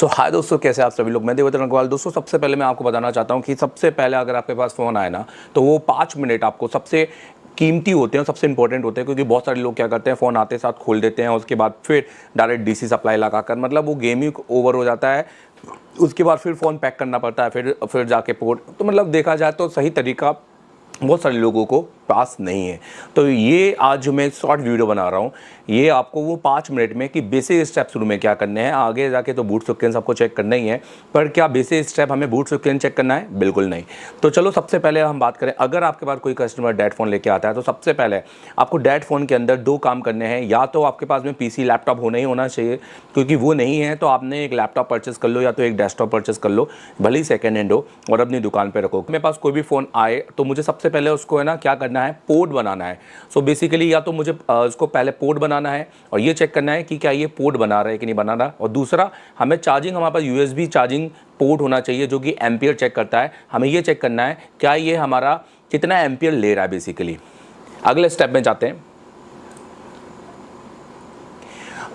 हाय दोस्तों, कैसे आप सभी लोग। मैं देवदत्त रंगवाल। दोस्तों सबसे पहले मैं आपको बताना चाहता हूं कि सबसे पहले अगर आपके पास फ़ोन आए ना, तो वो 5 मिनट आपको सबसे कीमती होते हैं, सबसे इंपॉर्टेंट होते हैं। क्योंकि बहुत सारे लोग क्या करते हैं, फ़ोन आते साथ खोल देते हैं, उसके बाद फिर डायरेक्ट डीसी सप्लाई लगाकर मतलब वो गेम ही ओवर हो जाता है। उसके बाद फिर फ़ोन पैक करना पड़ता है, फिर जाके पोर्ट। तो मतलब देखा जाए तो सही तरीका बहुत सारे लोगों को पास नहीं है। तो ये आज जो मैं शॉर्ट वीडियो बना रहा हूँ, ये आपको वो 5 मिनट में कि बेसिक स्टेप शुरू में क्या करने हैं, आगे जाके तो बूट सिक्वेंस आपको चेक करना ही है। पर क्या बेसिक स्टेप हमें बूट सिक्वेंस चेक करना है? बिल्कुल नहीं। तो चलो सबसे पहले हम बात करें, अगर आपके पास कोई कस्टमर डेड फ़ोन लेके आता है तो सबसे पहले आपको डेड फ़ोन के अंदर 2 काम करने हैं। या तो आपके पास में पीसी लैपटॉप होना ही होना चाहिए, क्योंकि वो नहीं है तो आपने एक लैपटॉप परचेस कर लो या तो एक डेस्कटॉप परचेस कर लो, भले ही सेकेंड हैंड हो, और अपनी दुकान पर रखो। मेरे पास कोई भी फ़ोन आए तो मुझे सबसे पहले उसको है ना क्या करना है, पोर्ट बनाना है। सो बेसिकली या तो मुझे उसको पहले पोर्ट बनाना है और ये चेक करना है कि क्या ये पोर्ट बना रहा है कि नहीं बना रहा। और दूसरा, हमें चार्जिंग, हमारे पास यूएसबी चार्जिंग पोर्ट होना चाहिए जो कि एम्पियर चेक करता है। हमें ये चेक करना है क्या ये हमारा कितना एम्पियर ले रहा है बेसिकली। अगले स्टेप में जाते हैं।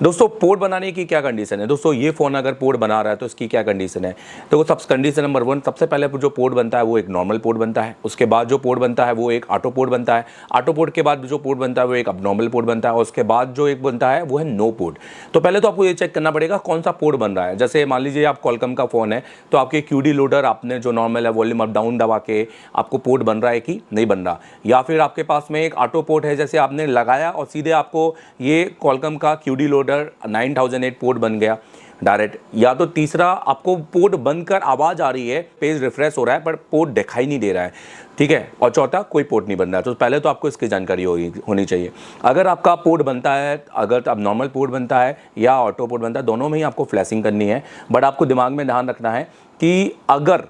दोस्तों पोर्ट बनाने की क्या कंडीशन है। दोस्तों ये फ़ोन अगर पोर्ट बना रहा है तो इसकी क्या कंडीशन है। तो वो सब कंडीशन नंबर 1, सबसे पहले जो पोर्ट बनता है वो एक नॉर्मल पोर्ट बनता है। उसके बाद जो पोर्ट बनता है वो एक ऑटो पोर्ट बनता है। ऑटो पोर्ट के बाद जो पोर्ट बनता है वो एक अबनॉर्मल पोर्ट बनता है। और उसके बाद जो एक बनता है वो है नो पोर्ट। तो पहले तो आपको ये चेक करना पड़ेगा कौन सा पोर्ट बन रहा है। जैसे मान लीजिए आप कॉलकम का फ़ोन है तो आपके क्यूडी लोडर आपने जो नॉर्मल है वॉल्यूम अप डाउन दबा के आपको पोर्ट बन रहा है कि नहीं बन रहा। या फिर आपके पास में एक ऑटो पोर्ट है, जैसे आपने लगाया और सीधे आपको ये कॉलकम का क्यूडी लोडर 9008 पोर्ट बन गया डायरेक्ट। या तो तीसरा, आपको पोर्ट बनकर आवाज़ आ रही है, पेज रिफ्रेश हो रहा है पर पोर्ट दिखाई नहीं दे रहा है, ठीक है। और चौथा, कोई पोर्ट नहीं बन रहा है। तो पहले तो आपको इसकी जानकारी होनी चाहिए। अगर आपका पोर्ट बनता है, अगर अब नॉर्मल पोर्ट बनता है या ऑटो पोर्ट बनता है, दोनों में ही आपको फ्लैशिंग करनी है। बट आपको दिमाग में ध्यान रखना है कि अगर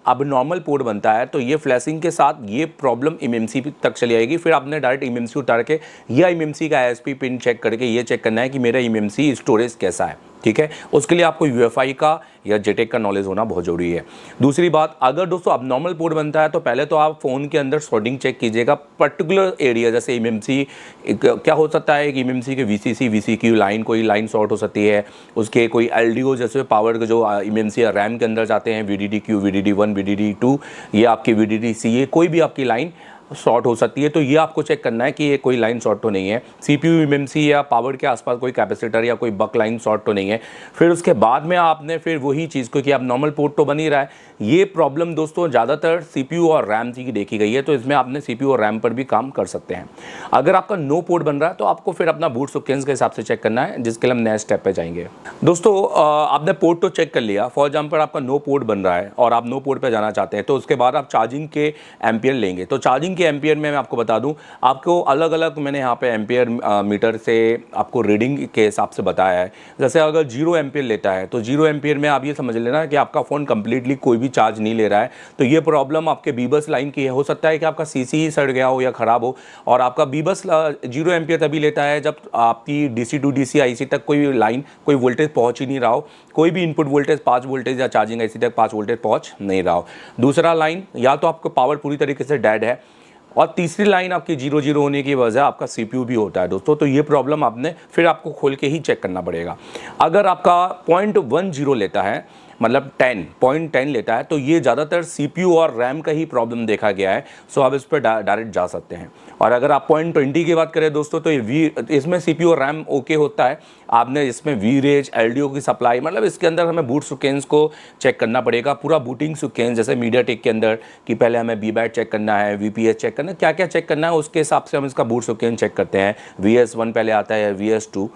अब नॉर्मल पोर्ट बनता है तो ये फ्लैशिंग के साथ ये प्रॉब्लम एमएमसी तक चली आएगी। फिर आपने डायरेक्ट एमएमसी उतार के या एमएमसी का आईएसपी पिन चेक करके ये चेक करना है कि मेरा एमएमसी स्टोरेज कैसा है, ठीक है। उसके लिए आपको यूएफआई का या जेटेक का नॉलेज होना बहुत ज़रूरी है। दूसरी बात, अगर दोस्तों अब नॉर्मल पोर्ट बनता है तो पहले तो आप फ़ोन के अंदर सॉर्टिंग चेक कीजिएगा पर्टिकुलर एरिया। जैसे एमएमसी क्या हो सकता है कि एमएमसी के वीसीसी वीसीक्यू लाइन, कोई लाइन शॉर्ट हो सकती है। उसके कोई एलडीओ जैसे पावर के जो एमएमसी या रैम के अंदर जाते हैं, वीडीडी-क्यू, वीडीडी-1, वीडीडी-2, ये आपकी वीडीडी-सी, ये कोई भी आपकी लाइन शॉर्ट हो सकती है। तो ये आपको चेक करना है कि ये कोई लाइन शॉर्ट तो नहीं है। सीपीयू, एमएमसी या पावर के आसपास कोई कैपेसिटर या कोई बक लाइन शॉर्ट तो नहीं है। फिर उसके बाद में आपने फिर वही चीज़ को कि आप नॉर्मल पोर्ट तो बन ही रहा है। ये प्रॉब्लम दोस्तों ज़्यादातर सीपीयू और रैम की देखी गई है, तो इसमें आपने सीपीयू और रैम पर भी काम कर सकते हैं। अगर आपका नो पोर्ट बन रहा है तो आपको फिर अपना बूट सिक्वेंस के हिसाब से चेक करना है, जिसके लिए हम नेक्स्ट स्टेप पे जाएंगे। दोस्तों आपने पोर्ट तो चेक कर लिया। फॉर एग्जाम्पल आपका नो पोर्ट बन रहा है और आप नो पोर्ट पर जाना चाहते हैं, तो उसके बाद आप चार्जिंग के एम्पियर लेंगे। तो चार्जिंग के एम्पियर में मैं आपको बता दूं, आपको अलग अलग मैंने यहाँ पे एम्पियर मीटर से आपको रीडिंग के हिसाब से बताया है। जैसे अगर 0 एम्पियर लेता है तो 0 एम्पियर में आप ये समझ लेना कि आपका फ़ोन कंप्लीटली कोई भी चार्ज नहीं ले रहा है। तो ये प्रॉब्लम आपके बीबस लाइन की है। हो सकता है कि आपका सीसी ही सड़ गया हो या ख़राब हो। और आपका बीबस 0 एम्पियर तभी लेता है जब आपकी डीसी टू डीसी आईसी तक कोई लाइन, कोई वोल्टेज पहुँच ही नहीं रहा हो। कोई भी इनपुट वोल्टेज 5 वोल्टेज या चार्जिंग आईसी तक 5 वोल्टेज पहुँच नहीं रहा हो। दूसरा लाइन, या तो आपको पावर पूरी तरीके से डेड है। और तीसरी लाइन आपकी 0-0 होने की वजह आपका सीपीयू भी होता है दोस्तों। तो ये प्रॉब्लम आपने फिर आपको खोल के ही चेक करना पड़ेगा। अगर आपका 0.10 लेता है, मतलब 0.10 लेता है, तो ये ज़्यादातर सीपीयू और रैम का ही प्रॉब्लम देखा गया है। सो आप इस पर डायरेक्ट जा सकते हैं। और अगर आप 0.20 की बात करें दोस्तों, तो ये इसमें सीपीयू और रैम ओके होता है। आपने इसमें वीरेज, एलडीओ की सप्लाई, मतलब इसके अंदर हमें बूट सिक्वेंस को चेक करना पड़ेगा, पूरा बूटिंग सिक्वेंस। जैसे मीडियाटेक के अंदर कि पहले हमें बीबैट चेक करना है, वीपीएस चेक करना है, क्या क्या चेक करना है, उसके हिसाब से हम इसका बूट सिक्वेंस चेक करते हैं। VS1 पहले आता है या VS2।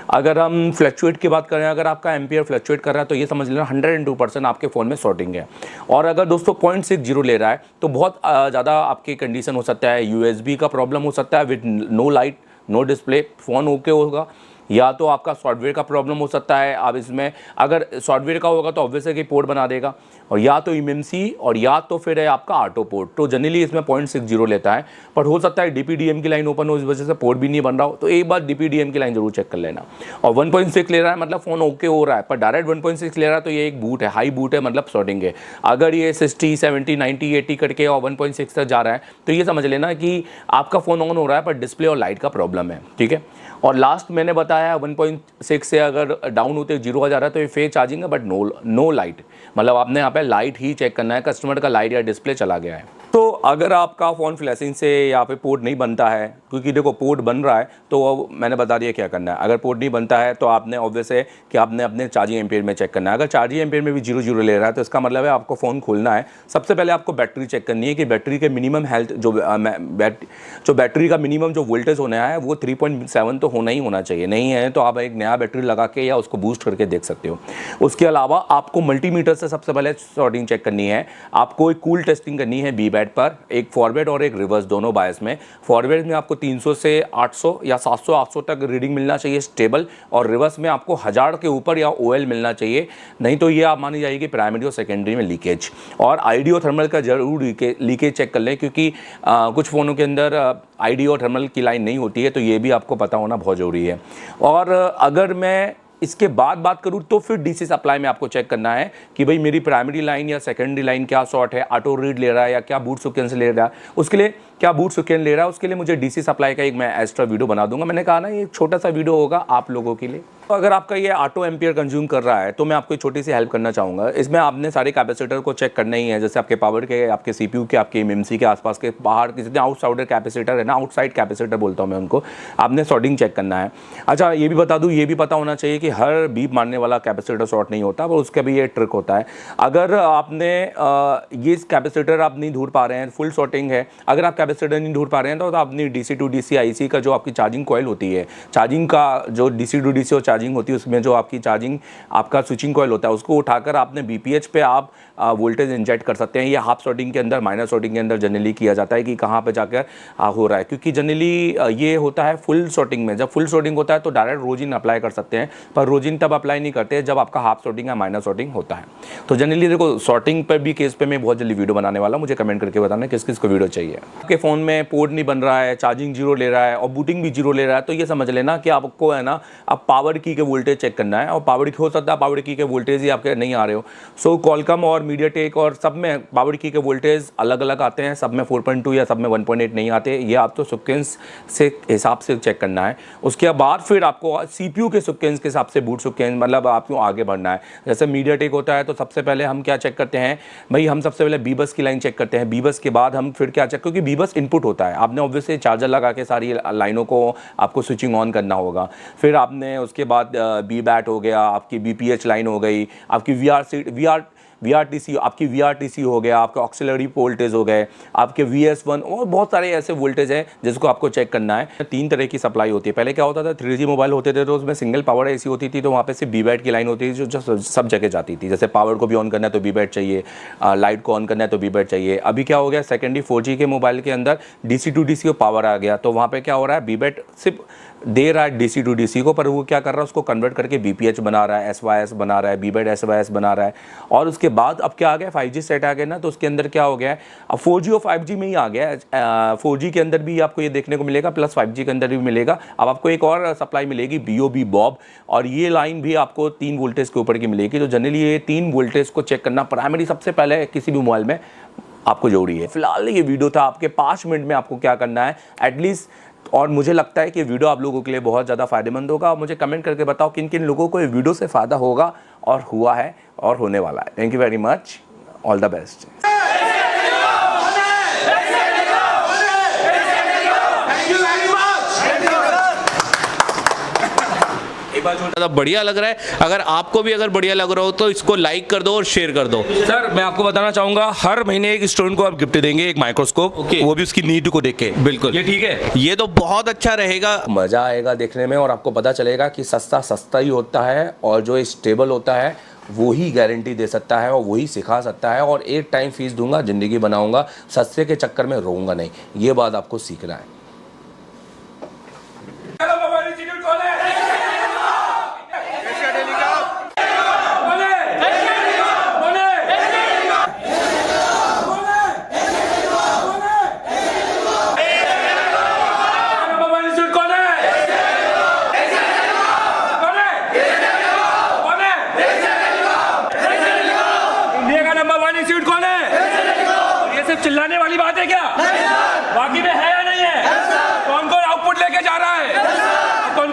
अगर हम फ्लक्चुएट की बात करें, अगर आपका एम्पियर फ्लक्चुएट कर रहा है तो ये समझ लेना 102% आपके फ़ोन में शॉर्टिंग है। और अगर दोस्तों 0.60 ले रहा है तो बहुत ज़्यादा आपकी कंडीशन हो सकता है। यूएसबी का प्रॉब्लम हो सकता है with no light, no display, phone okay होगा। या तो आपका सॉफ्टवेयर का प्रॉब्लम हो सकता है। अब इसमें अगर सॉफ्टवेयर का होगा तो ऑब्वियसली कि पोर्ट बना देगा। और या तो एमएमसी और या तो फिर है आपका ऑटो पोर्ट। तो जनरली इसमें 0.60 लेता है, पर हो सकता है डीपीडीएम की लाइन ओपन हो, इस वजह से पोर्ट भी नहीं बन रहा हो। तो एक बार डीपीडीएम की लाइन जरूर चेक कर लेना। और 1.6 ले रहा है मतलब फ़ोन ओके हो रहा है, पर डायरेक्ट 1.6 ले रहा है तो ये एक बूट है, हाई बूट है, मतलब शॉर्टिंग है। अगर ये 60, 70, 90, 80 करके और 1.6 तक जा रहा है तो ये समझ लेना कि आपका फ़ोन ऑन हो रहा है पर डिस्प्ले और लाइट का प्रॉब्लम है, ठीक है। और लास्ट मैंने बताया 1.6 से अगर डाउन होते 0 आ जा रहा है तो ये फेक चार्जिंग है, बट नो लाइट, मतलब आपने यहाँ पे लाइट ही चेक करना है, कस्टमर का लाइट या डिस्प्ले चला गया है। तो अगर आपका फ़ोन फ्लैशिंग से यहाँ पे पोर्ट नहीं बनता है, क्योंकि देखो पोर्ट बन रहा है तो मैंने बता दिया क्या करना है। अगर पोर्ट नहीं बनता है तो आपने ऑब्वियस है कि आपने अपने चार्जिंग एम्पियर में चेक करना है। अगर चार्जिंग एम्पियर में भी 0 ले रहा है तो इसका मतलब है आपको फ़ोन खोलना है। सबसे पहले आपको बैटरी चेक करनी है कि बैटरी के मिनिमम हेल्थ जो बैटरी का मिनिमम जो वोल्टेज होना है वो 3.7 तो होना ही होना चाहिए। नहीं है तो आप एक नया बैटरी लगा के या उसको बूस्ट करके देख सकते हो। उसके अलावा आपको मल्टीमीटर से सबसे पहले सॉर्टिंग चेक करनी है। आपको एक कूल टेस्टिंग करनी है बी बैट पर, एक फॉरवर्ड और एक रिवर्स दोनों बायस में। फॉरवर्ड में आपको 300 से 800 या 700-800 तक रीडिंग मिलना चाहिए स्टेबल, और रिवर्स में आपको 1000 के ऊपर या ओएल मिलना चाहिए, नहीं तो ये आप मानी जाएगी प्राइमरी और सेकेंडरी में लीकेज। और आईडी थर्मल का जरूर लीकेज चेक कर लें, क्योंकि कुछ फ़ोनों के अंदर आईडी और थर्मल की लाइन नहीं होती है, तो ये भी आपको पता होना बहुत ज़रूरी है। और अगर मैं इसके बाद बात करूँ तो फिर डीसी सप्लाई में आपको चेक करना है कि भाई मेरी प्राइमरी लाइन या सेकेंडरी लाइन क्या शॉर्ट है, ऑटो रीड ले रहा है या क्या बूट सुकेन से ले रहा है। उसके लिए क्या बूट सुकेन ले रहा है, उसके लिए मुझे डीसी सप्लाई का एक मैं एक्स्ट्रा वीडियो बना दूंगा। मैंने कहा ना ये छोटा सा वीडियो होगा आप लोगों के लिए। तो अगर आपका ये ऑटो एम्पियर कंज्यूम कर रहा है तो मैं आपको एक छोटी सी हेल्प करना चाहूँगा। इसमें आपने सारे कैपेसिटर को चेक करना ही है, जैसे आपके पावर के, आपके सीपीयू के, आपके एमएमसी के आसपास के बाहर के जितने आउटसाइडर कैपेसिटर है ना, आउटसाइड कैपेसिटर बोलता हूँ मैं उनको, आपने सॉर्टिंग चेक करना है। अच्छा ये भी बता दूँ, ये भी पता होना चाहिए कि हर बीप मारने वाला कैपेसिटर शॉर्ट नहीं होता, पर उसका भी ये ट्रिक होता है। अगर आपने ये कैपेसिटर आप नहीं ढूंढ पा रहे हैं, फुल शॉर्टिंग है, अगर आप कैपेसिटर नहीं ढूंढ पा रहे हैं तो अपनी डीसी टू डीसी आईसी का जो आपकी चार्जिंग कॉइल होती है, चार्जिंग का जो डीसी टू डीसी और चार्जिंग होती है, उसमें जो आपकी चार्जिंग आपका स्विचिंग कॉइल होता है, उसको उठाकर आपने बीपीएच पे आप वोल्टेज इंजेक्ट कर सकते हैं। ये हाफ शॉर्टिंग के अंदर, माइनर शॉर्टिंग के अंदर जनरली किया जाता है कि कहाँ पे जाकर हो रहा है, क्योंकि जनरली ये होता है फुल शॉर्टिंग में। जब फुल शॉर्टिंग होता है तो डायरेक्ट रोजिन अप्लाई कर सकते हैं, पर रोजिन तब अप्लाई नहीं करते जब आपका हाफ शॉर्टिंग या माइनर शॉर्टिंग होता है। तो जनरली देखो शॉर्टिंग पर भी केस पे मैं बहुत जल्दी वीडियो बनाने वाला हूँ, मुझे कमेंट करके बताना किस किस को वीडियो चाहिए। आपके फ़ोन में पोर्ट नहीं बन रहा है, चार्जिंग 0 ले रहा है और बूटिंग भी 0 ले रहा है, तो ये समझ लेना कि आपको है ना अब पावर की के वोल्टेज चेक करना है। और पावर की हो सकता है पावर की के वोल्टेज ही आपके नहीं आ रहे हो। सो कॉलकम और मीडियाटेक और सब में पावर की के वोल्टेज अलग अलग आते हैं, सब में 4.2 या सब में 1.8 नहीं आते। ये आप तो सीक्वेंस से हिसाब से चेक करना है। उसके बाद फिर आपको सीपीयू के सीक्वेंस के हिसाब से बूट सीक्वेंस, मतलब आपको आगे बढ़ना है। जैसे मीडियाटेक होता है तो सबसे पहले हम क्या चेक करते हैं भाई, हम सबसे पहले बीबस की लाइन चेक करते हैं। बीबस के बाद हम फिर क्या चेक, क्योंकि बीबस इनपुट होता है, आपने ऑब्वियसली चार्जर लगा के सारी लाइनों को आपको स्विचिंग ऑन करना होगा। फिर आपने उसके बाद बी बैट हो गया, आपकी बीपीएच लाइन हो गई, आपकी वीआरटीसी, आपकी वीआरटीसी हो गया, आपके ऑक्सिलरी वोल्टेज हो गए, आपके VS1 और बहुत सारे ऐसे वोल्टेज हैं जिसको आपको चेक करना है। 3 तरह की सप्लाई होती है। पहले क्या होता था 3G मोबाइल होते थे तो उसमें सिंगल पावर एसी होती थी, तो वहाँ पे सिर्फ बी बैट की लाइन होती थी जो सब जगह जाती थी। जैसे पावर को भी ऑन करना है तो बी बैट चाहिए, लाइट को ऑन करना है तो बी बैट चाहिए। अभी क्या हो गया, सेकेंडरी 4G के मोबाइल के अंदर DC to DC पावर आ गया, तो वहाँ पर क्या हो रहा है, बी बैट सिर्फ दे रहा है DC to DC को, पर वो क्या कर रहा है उसको कन्वर्ट करके BPH बना रहा है, SYS बना रहा है, बी बैट SYS बना रहा है। और उसके बाद अब क्या आ गया, 5G सेट आ गया ना, तो उसके अंदर क्या हो गया है, अब 4G और 5G में ही आ गया है। 4G के अंदर भी आपको ये देखने को मिलेगा, प्लस 5G के अंदर भी मिलेगा। अब आपको एक और सप्लाई मिलेगी BOB बॉब, और ये लाइन भी आपको 3 वोल्टेज के ऊपर की मिलेगी। तो जनरली ये 3 वोल्टेज को चेक करना प्राइमरी सबसे पहले किसी भी मोबाइल में आपको जरूरी है। फिलहाल ये वीडियो था आपके 5 मिनट में आपको क्या करना है एटलीस्ट, और मुझे लगता है कि वीडियो आप लोगों के लिए बहुत ज़्यादा फायदेमंद होगा। और मुझे कमेंट करके बताओ किन किन लोगों को ये वीडियो से फ़ायदा होगा और हुआ है और होने वाला है। Thank you very much, all the best. ज़्यादा बढ़िया लग रहा है। अगर आपको भी अगर बढ़िया लग रहा हो तो इसको लाइक कर दो और शेयर कर दो। सर मैं आपको बताना चाहूंगा, हर महीने एक स्टूडेंट को आप गिफ्ट देंगे, एक माइक्रोस्कोप, वो भी उसकी नीड को देख के। बिल्कुल, ये ठीक है, ये तो बहुत अच्छा रहेगा, मजा आएगा देखने में, और आपको पता चलेगा कि सस्ता सस्ता ही होता है, और जो स्टेबल होता है वो ही गारंटी दे सकता है और वही सिखा सकता है। और एक टाइम फीस दूंगा, जिंदगी बनाऊंगा, सस्ते के चक्कर में रहूंगा नहीं, ये बात आपको सीखना है। चिल्लाने वाली बात है क्या? बाकी में है या नहीं है? कौन कौन आउटपुट लेके जा रहा है? कौन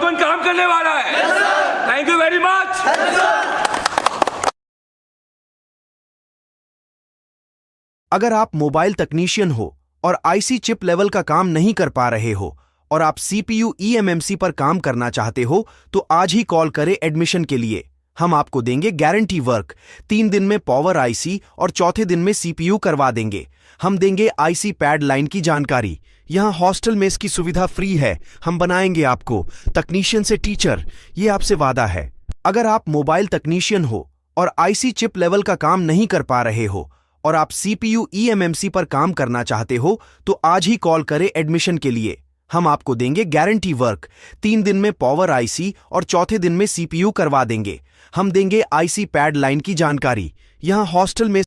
अगर आप मोबाइल तकनीशियन हो और आईसी चिप लेवल का काम नहीं कर पा रहे हो और आप सीपीयू ईएमएमसी पर काम करना चाहते हो तो आज ही कॉल करें एडमिशन के लिए। हम आपको देंगे गारंटी वर्क। 3 दिन में पावर आईसी और चौथे दिन में सीपीयू करवा देंगे। हम देंगे आईसी पैड लाइन की जानकारी। यहाँ हॉस्टल मेस की सुविधा फ्री है। हम बनाएंगे आपको तकनीशियन से टीचर, ये आपसे वादा है। अगर आप मोबाइल तकनीशियन हो और आईसी चिप लेवल का काम नहीं कर पा रहे हो और आप सीपीयू ईएमएमसी पर काम करना चाहते हो तो आज ही कॉल करें एडमिशन के लिए। हम आपको देंगे गारंटी वर्क। 3 दिन में पावर आईसी और चौथे दिन में सीपीयू करवा देंगे। हम देंगे आईसी पैड लाइन की जानकारी। यहाँ हॉस्टल में